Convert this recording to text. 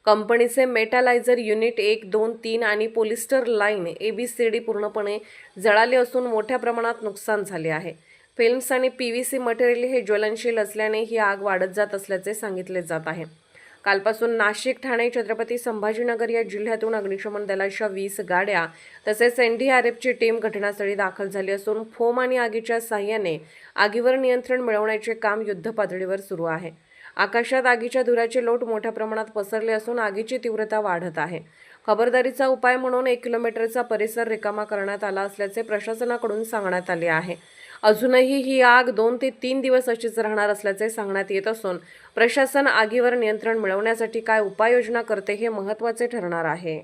कंपनीचे मेटालायझर युनिट 1, 2, 3 आणि polyester line ABCD पूर्णपणे जळाले असून मोठ्या प्रमाणात नुकसान झाले आहे। फिल्म्स आणि PVC मटेरियल हे ज्वलनशील असल्याने ही आग वाढत जात असल्याचे सांगितले जात आहे। कालपासून नाशिक, ठाणे, छत्रपती संभाजीनगर या जिल्ह्यातून अग्निशमन दलाच्या 20 गाड्या तसेच NDRFची टीम घटनास्थळी दाखल झाली असून फोम आणि आगीच्या साहाय्याने आगीवर नियंत्रण मिळवण्याचे काम युद्धपातळीवर सुरू आहे। आकाशात आगीच्या धुराचे लोट मोठ्या प्रमाणात पसरले असून आगीची तीव्रता वाढत आहे। खबरदारीचा उपाय म्हणून 1 किलोमीटरचा परिसर रिकामा करण्यात आला असल्याचे प्रशासनाकडून सांगण्यात आले आहे। अजूनही ही आग 2 ते 3 दिवस अशीच राहणार असल्याचे सांगण्यात येत असून प्रशासन आगीवर नियंत्रण मिळवण्यासाठी काय उपाययोजना करते हे महत्त्वाचे ठरणार आहे।